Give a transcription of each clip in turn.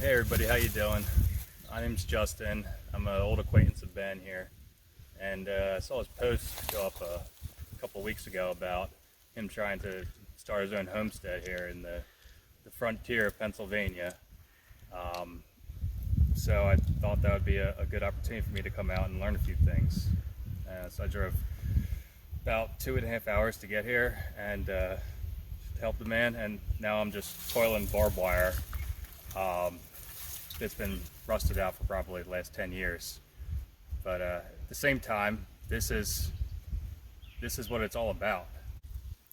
Hey everybody, how you doing? My name's Justin. I'm an old acquaintance of Ben here, and I saw his post go up a couple weeks ago about him trying to start his own homestead here in the frontier of Pennsylvania. So I thought that would be a good opportunity for me to come out and learn a few things. So I drove about 2.5 hours to get here and to help the man, and now I'm just coiling barbed wire. It's been rusted out for probably the last 10 years. But at the same time, this is what it's all about.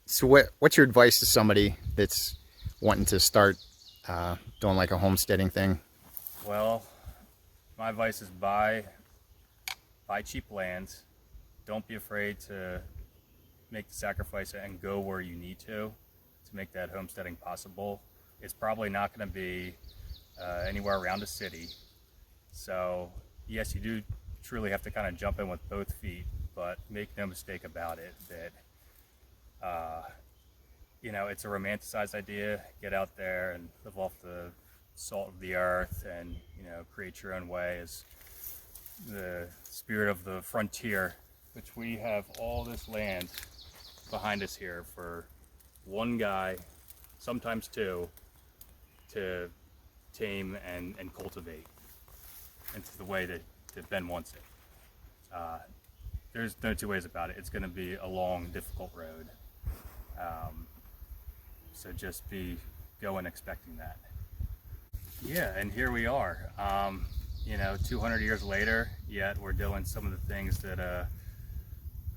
So what's your advice to somebody that's wanting to start doing like a homesteading thing? Well, my advice is buy cheap land. Don't be afraid to make the sacrifice and go where you need to make that homesteading possible. It's probably not going to be anywhere around a city. So yes, you do truly have to kind of jump in with both feet, but make no mistake about it that it's a romanticized idea. Get out there and live off the salt of the earth and create your own way as the spirit of the frontier, which we have all this land behind us here for one guy, sometimes two, to tame and cultivate into the way that Ben wants it. There's no two ways about it. It's going to be a long, difficult road. So just go in expecting that. Yeah, and here we are. 200 years later, yet we're doing some of the things that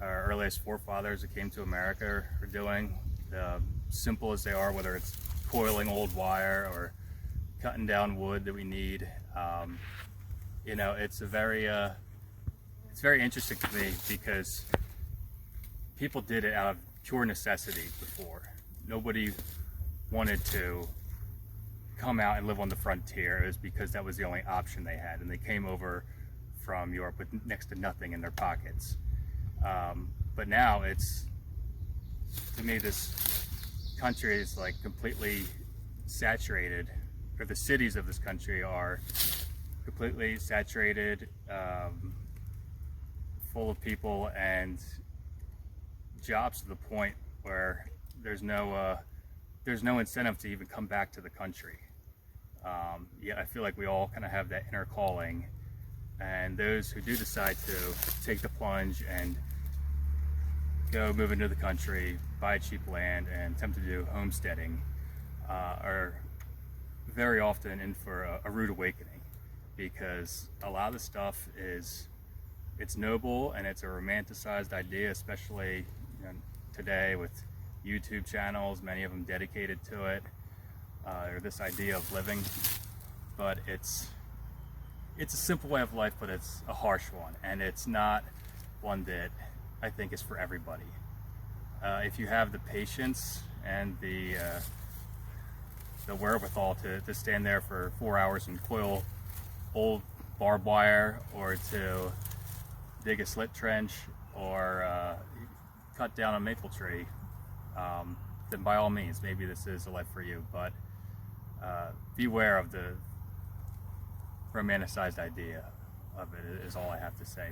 our earliest forefathers that came to America are doing. Simple as they are, whether it's coiling old wire or cutting down wood that we need. It's very interesting to me because people did it out of pure necessity before. Nobody wanted to come out and live on the frontier. It was because that was the only option they had, and they came over from Europe with next to nothing in their pockets. But now to me, this country is like completely saturated, or the cities of this country are completely saturated, full of people and jobs to the point where there's no incentive to even come back to the country. I feel like we all kind of have that inner calling, and those who do decide to take the plunge and go move into the country, buy cheap land, and attempt to do homesteading are very often in for a rude awakening, because a lot of the stuff it's noble and it's a romanticized idea, especially today with YouTube channels, many of them dedicated to it, or this idea of living. But it's a simple way of life, but it's a harsh one, and it's not one that I think is for everybody. If you have the patience and the wherewithal to stand there for 4 hours and coil old barbed wire, or to dig a slit trench, or cut down a maple tree, then by all means, maybe this is a life for you. But beware of the romanticized idea of it, is all I have to say.